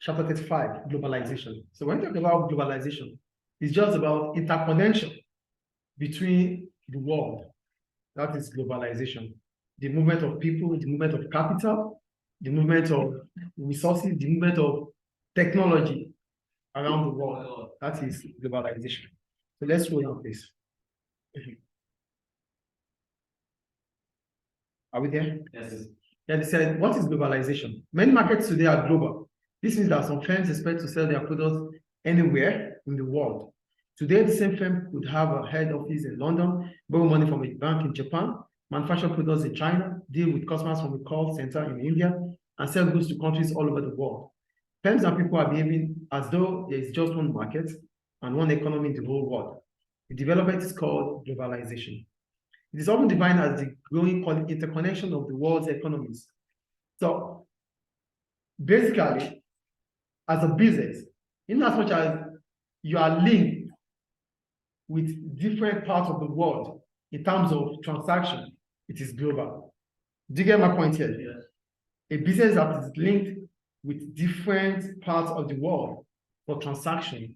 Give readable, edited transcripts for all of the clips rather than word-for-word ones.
chapter 35, globalization. So when we talk about globalization, it's just about interconnection between the world. That is globalization. The movement of people, the movement of capital, the movement of resources, the movement of technology around the world. That is globalization. So let's roll on this. Are we there? Yes. Yeah, they said, what is globalization? Many markets today are global. This means that some firms expect to sell their products anywhere in the world. Today, the same firm could have a head office in London, borrow money from a bank in Japan, manufacture products in China, deal with customers from a call center in India, and sell goods to countries all over the world. Firms and people are behaving as though there is just one market and one economy in the whole world. The development is called globalization. It is often defined as the growing interconnection of the world's economies. So basically, as a business, in as much as you are linked with different parts of the world in terms of transaction, it is global. Do you get my point here? Yes. A business that is linked with different parts of the world for transaction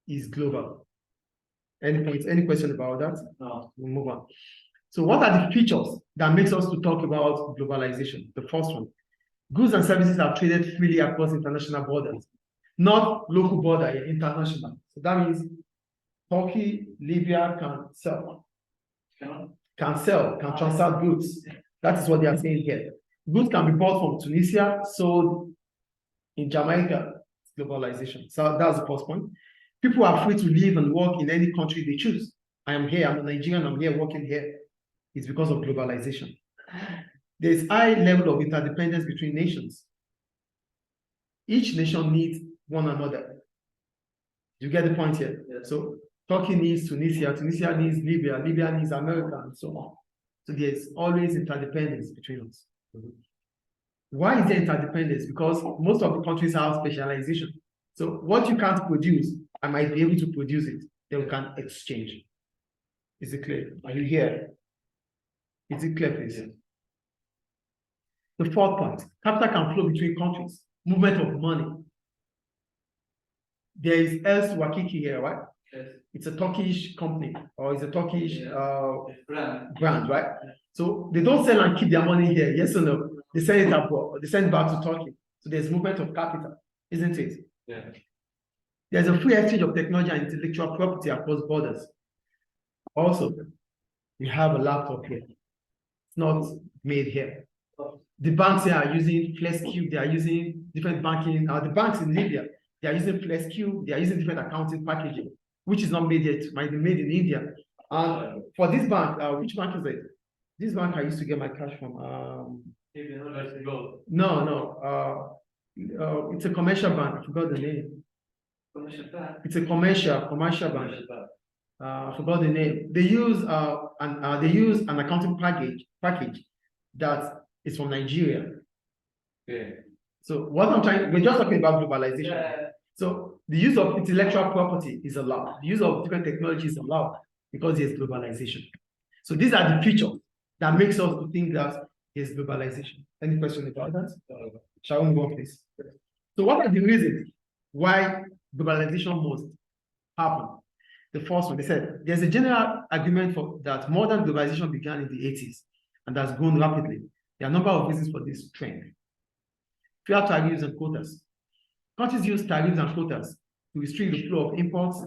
is global. Any points, any question about that? No. We'll move on. So what are the features that makes us to talk about globalization? The first one, goods and services are traded freely across international borders, not local border, international. So that means Turkey, Libya can sell, can transact goods. That is what they are saying here. Goods can be bought from Tunisia, sold in Jamaica. Globalization. So that's the first point. People are free to live and work in any country they choose. I am here, I'm a Nigerian, I'm here working here. It's because of globalization. There's high level of interdependence between nations. Each nation needs one another. You get the point here? Yes. So Turkey needs Tunisia, Tunisia needs Libya, Libya needs America, and so on. So there's always interdependence between us. Why is there interdependence? Because most of the countries have specialization. So what you can't produce, I might be able to produce it. Then we can exchange. Is it clear? Are you here? Is it clear, please? Yes. The fourth point, capital can flow between countries. Movement of money. There is Els Wakiki here, right? Yes. It's a Turkish company, or it's a Turkish brand, right? So they don't sell and keep their money here, yes or no? They send it abroad, they send it back to Turkey. So there's movement of capital, isn't it? Yeah. There's a free exchange of technology and intellectual property across borders. Also, we have a laptop here. It's not made here. The banks here are using FlexCube, they are using different banking, the banks in Libya, they are using FlexCube, they are using different accounting packaging, which is not made yet, might be made in India. And for this bank, which bank is it? This bank I used to get my cash from. No. It's a commercial bank. I forgot the name. It's a commercial bank. I forgot the name. They use an accounting package that is from Nigeria. Okay. So what we're just talking about globalization. Yeah. So the use of intellectual property is allowed. The use of different technologies is allowed because there's globalization. So these are the features that makes us think that there's globalization. Any question about that? Shall we move on, please? So what are the reasons why globalization must happen? The first one, they said, there's a general agreement that modern globalization began in the 80s and has grown rapidly. There are a number of reasons for this trend. Fair tariffs and quotas. Countries use tariffs and quotas to restrict the flow of imports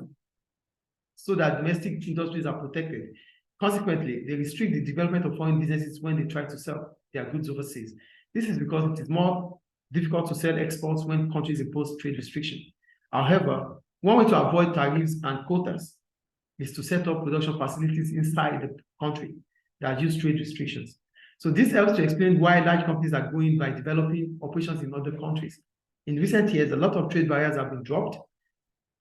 so that domestic industries are protected. Consequently, they restrict the development of foreign businesses when they try to sell their goods overseas. This is because it is more difficult to sell exports when countries impose trade restrictions. However, one way to avoid tariffs and quotas is to set up production facilities inside the country that use trade restrictions. So this helps to explain why large companies are growing by developing operations in other countries. In recent years, a lot of trade barriers have been dropped.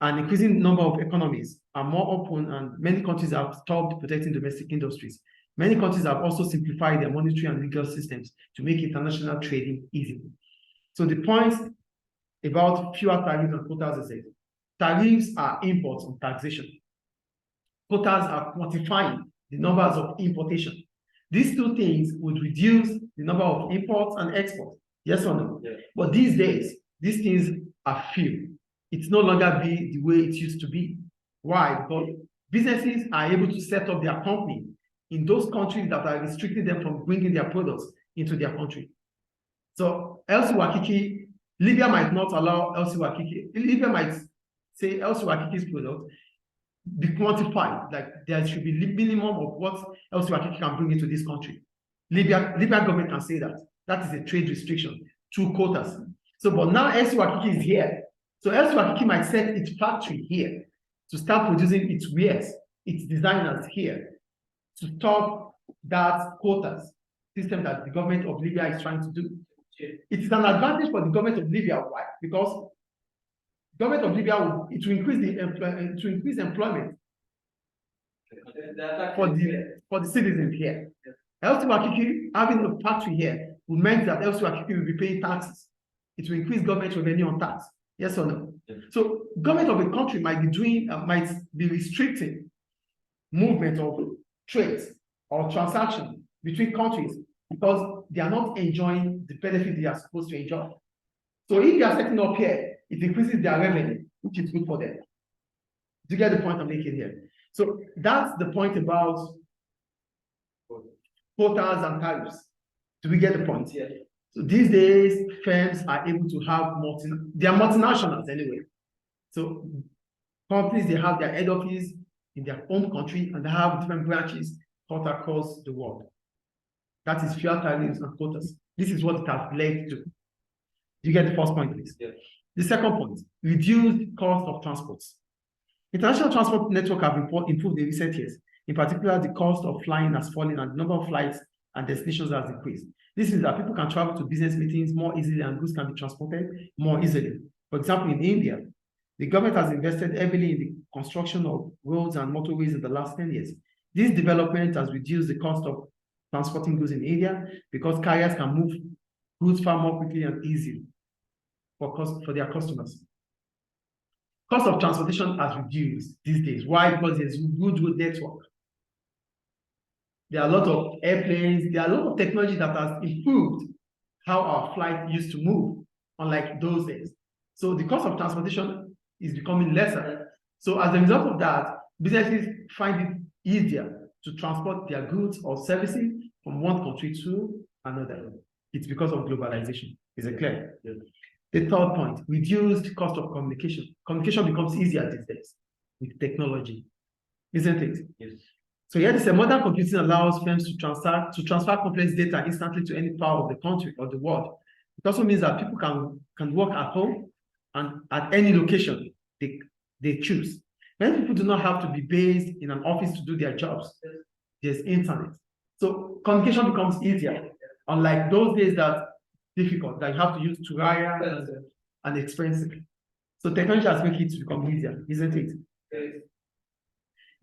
An increasing number of economies are more open, and many countries have stopped protecting domestic industries. Many countries have also simplified their monetary and legal systems to make international trading easy. So the point about fewer tariffs and quotas is that tariffs are imports and taxation. Quotas are quantifying the numbers of importation. These two things would reduce the number of imports and exports. Yes or no? Yeah. But these days, these things are few. It's no longer be the way it used to be. Why? Because businesses are able to set up their company in those countries that are restricting them from bringing their products into their country. So LC Wakiki, Libya might not allow LC Wakiki. Libya might say LC Wakiki's product be quantified, like there should be minimum of what LC Wakiki can bring into this country. Libya government can say that. That is a trade restriction through quotas. So, but now LC Wakiki is here. So LC Wakiki might set its factory here to start producing its wares, its designers here, to stop that quotas system that the government of Libya is trying to do. It is an advantage for the government of Libya. Why? Because the government of Libya will increase employment for the citizens here. LC Wakiki having a factory here will mean that LC Wakiki will be paying taxes. It will increase government revenue on tax. Yes or no? Yes. So government of a country might be restricting movement of trades or transaction between countries because they are not enjoying the benefit they are supposed to enjoy. So if they are setting up here, it increases their revenue, which is good for them. Do you get the point I'm making here? So that's the point about quotas and tariffs. Do we get the point? Yeah. So these days, firms are able to have they are multinationals anyway. So companies, they have their head office in their own country and they have different branches cut across the world. That is fuel tariffs and quotas. This is what it has led to. You get the first point, please? Yeah. The second point, reduced cost of transports. International transport network have improved in recent years. In particular, the cost of flying has fallen and the number of flights and destinations has increased. This means that people can travel to business meetings more easily and goods can be transported more easily. For example, in India, the government has invested heavily in the construction of roads and motorways in the last 10 years. This development has reduced the cost of transporting goods in India because carriers can move goods far more quickly and easily for their customers. Cost of transportation has reduced these days. Why? Because there's good road network. There are a lot of airplanes. There are a lot of technology that has improved how our flight used to move, unlike those days. So the cost of transportation is becoming lesser. So as a result of that, businesses find it easier to transport their goods or services from one country to another. It's because of globalization. Is it clear? Yeah. The third point, reduced cost of communication. Communication becomes easier these days with technology, isn't it? Yes. So here is a modern computing allows firms to transfer complex data instantly to any part of the country or the world. It also means that people can work at home and at any location they choose. Many people do not have to be based in an office to do their jobs. There's internet. So communication becomes easier, unlike those days that difficult, that you have to use Turaya and expensive. So technology has made it become easier, isn't it? Yes.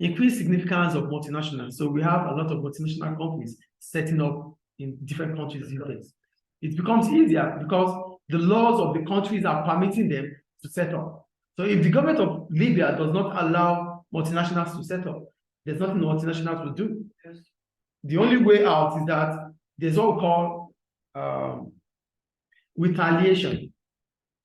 Increased significance of multinationals. So we have a lot of multinational companies setting up in different countries these days. It becomes easier because the laws of the countries are permitting them to set up. So if the government of Libya does not allow multinationals to set up, there's nothing multinationals will do. Yes. The only way out is that there's what we call retaliation.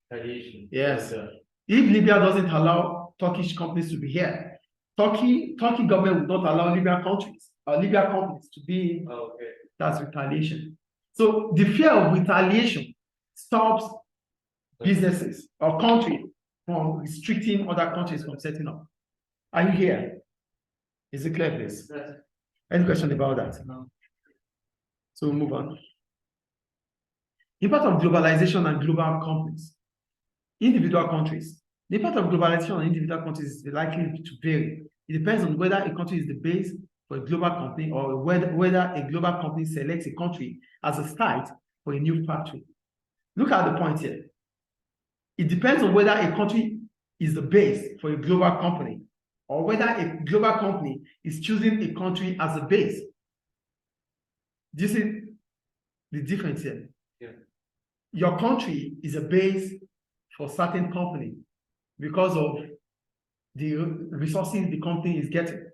Retaliation. Yes. Yeah. If Libya doesn't allow Turkish companies to be here, Turkey government will not allow Libyan companies to be. Oh, okay. That's retaliation. So the fear of retaliation stops businesses or countries from restricting other countries from setting up. Are you here? Is it clear, please? Yes. Any question about that? No. So we'll move on. Impact of globalization and global companies. Individual countries. The impact of globalization on individual countries is likely to vary. It depends on whether a country is the base for a global company or whether a global company selects a country as a site for a new factory. Look at the point here. It depends on whether a country is the base for a global company or whether a global company is choosing a country as a base. Do you see the difference here? Yeah. Your country is a base for certain company because of the resources the company is getting.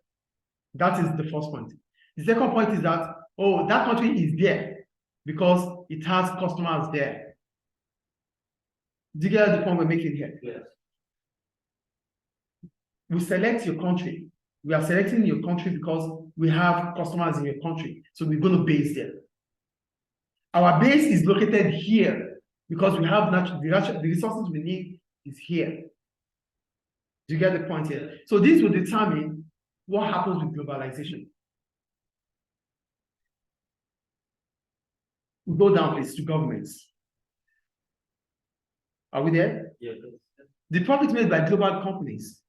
That is the first point. The second point is that, oh, that country is there because it has customers there. Do you get the point we're making here? Yes. We select your country. We are selecting your country because we have customers in your country. So we're going to base there. Our base is located here because we have the resources we need is here. Do you get the point here? So this will determine what happens with globalization. We go down, please, to governments. Are we there? Yes. The profit made by global companies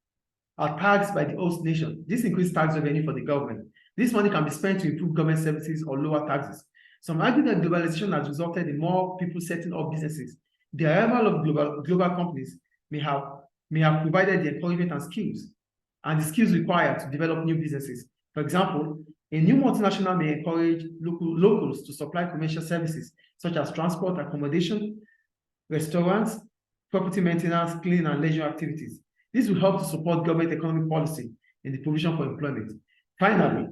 are taxed by the host nation. This increases tax revenue for the government. This money can be spent to improve government services or lower taxes. Some argue that globalization has resulted in more people setting up businesses. The arrival of global companies may have provided the encouragement and skills, and the skills required to develop new businesses. For example, a new multinational may encourage locals to supply commercial services such as transport, accommodation, restaurants, property maintenance, cleaning, and leisure activities. This will help to support government economic policy in the provision for employment. Finally,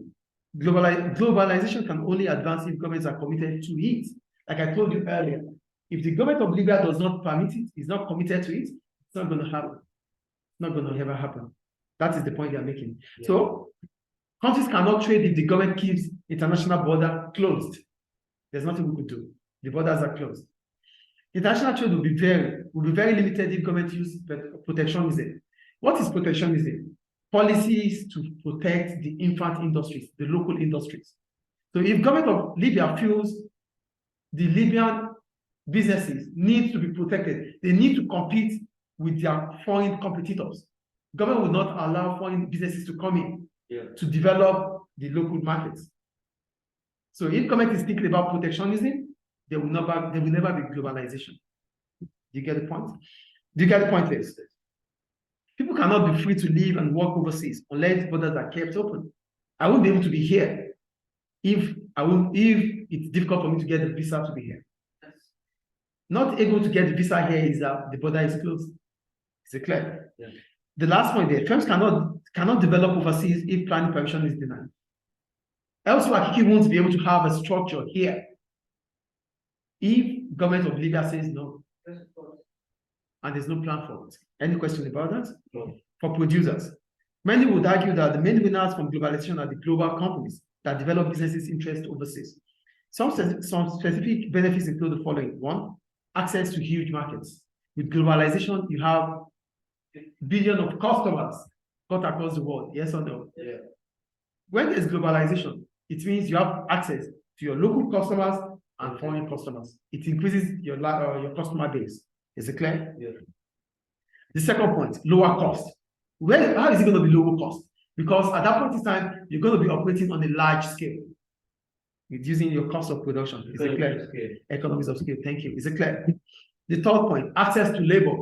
globalization can only advance if governments are committed to it. Like I told you earlier, if the government of Libya does not permit it, is not committed to it, it's not going to happen. It's not going to ever happen. That is the point they are making. Yeah. So countries cannot trade if the government keeps international border closed. There's nothing we could do. The borders are closed. International trade will be very limited if government use protectionism. What is protectionism? Policies to protect the infant industries, the local industries. So if government of Libya feels the Libyan businesses need to be protected, they need to compete with their foreign competitors. Government will not allow foreign businesses to come in to develop the local markets. So if government is thinking about protectionism, there will never be globalization. Do you get the point? Do you get the point, Liz? People cannot be free to live and work overseas unless borders are kept open. I won't be able to be here if it's difficult for me to get the visa to be here. Not able to get the visa here is that the border is closed. Is it clear? Yeah. The last point there, firms cannot develop overseas if planning permission is denied. Elsewhere, Kiki won't be able to have a structure here if government of Libya says no. And there's no plan for it. Any question about that? No. For producers, many would argue that the main winners from globalization are the global companies that develop businesses interest overseas. Some specific benefits include the following. One, access to huge markets. With globalization, you have billions of customers cut across the world. Yes or no? Yeah. When there's globalization, it means you have access to your local customers and foreign customers. It increases your customer base. Is it clear? Yeah. The second point, lower cost. How is it going to be lower cost? Because at that point in time, you're going to be operating on a large scale, reducing your cost of production. Is it clear? Economies of scale. Thank you. Is it clear? The third point, access to labor.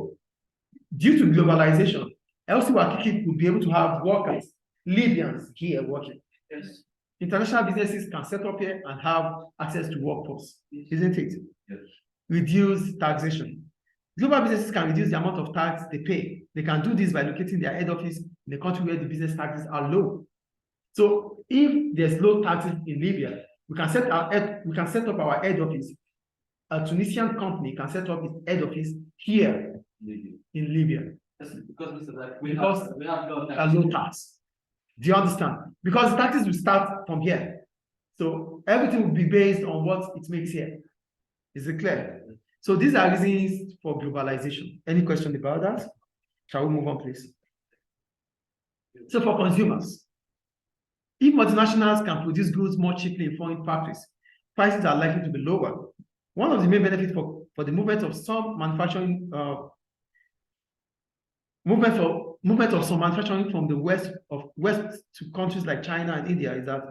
Due to globalization, elsewhere Kiki will be able to have workers, Libyans here working. Yes. International businesses can set up here and have access to workforce, isn't it? Yes. Reduce taxation. Global businesses can reduce the amount of tax they pay. They can do this by locating their head office in a country where the business taxes are low. So if there's low taxes in Libya, we can set up our head office. A Tunisian company can set up its head office here in Libya. Because we have low tax. Do you understand? Because the taxes will start from here. So everything will be based on what it makes here. Is it clear? So these are reasons for globalization. Any question about that? Shall we move on, please? So for consumers, if multinationals can produce goods more cheaply in foreign factories, prices are likely to be lower. One of the main benefits for the movement of some manufacturing from the west to countries like China and India is that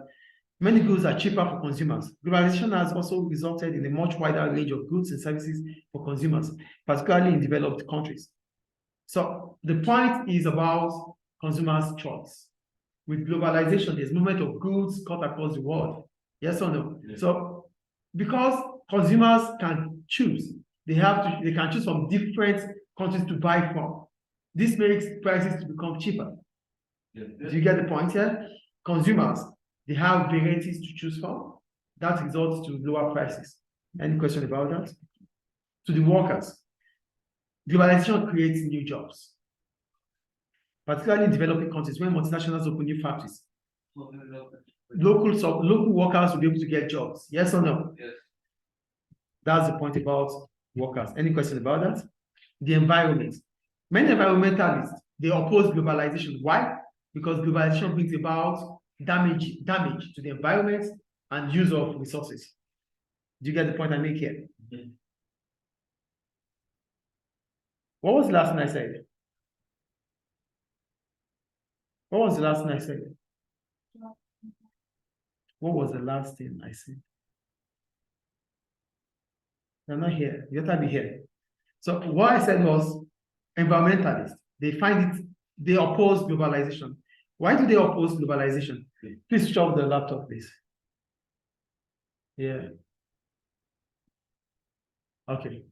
many goods are cheaper for consumers. Globalization has also resulted in a much wider range of goods and services for consumers, particularly in developed countries. So the point is about consumers' choice. With globalization, there's movement of goods cut across the world. Yes or no? Yes. So because consumers can choose, they can choose from different countries to buy from. This makes prices to become cheaper. Yes. Do you get the point here? Consumers, they have varieties to choose from. That results to lower prices. Any question about that? To the workers, Globalization creates new jobs, particularly in developing countries when multinationals open new factories. Local workers will be able to get jobs. Yes or no? Yes. That's the point about workers. Any question about that? The environment. Many environmentalists, they oppose globalization. Why? Because globalization brings about damage to the environment and use of resources. Do you get the point I make here? Mm-hmm. What was the last thing I said? What was the last thing I said? What was the last thing I said? You're not here. You have to be here. So what I said was environmentalists, they oppose globalization. Why do they oppose globalization? Please switch off the laptop, please. Yeah. Okay.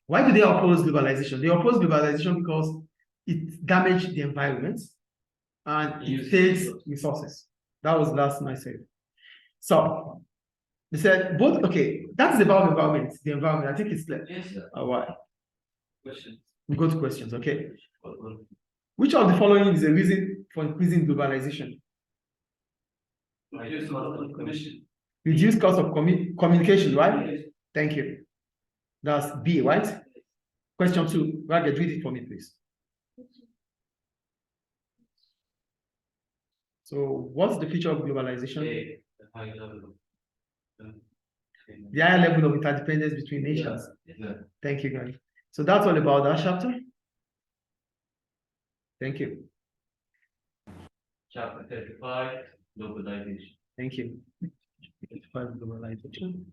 Why do they oppose globalization? They oppose globalization because it damages the environment and it takes resources. That was the last thing I said. So they said both, okay, that's about environment, the environment. I think it's clear. Yes, sir. All right. Questions. We go to questions, okay? Which of the following is a reason for increasing globalization? Reduce cost of commission. Reduce cost of communication, right? Thank you. That's B, right? Question 2. Ragged, read it for me, please. So, what's the feature of globalization? The higher level of interdependence between nations. Yeah. Thank you, guys. So that's all about that chapter. Thank you. Chapter 35, Globalization. Thank you. 35, Globalization.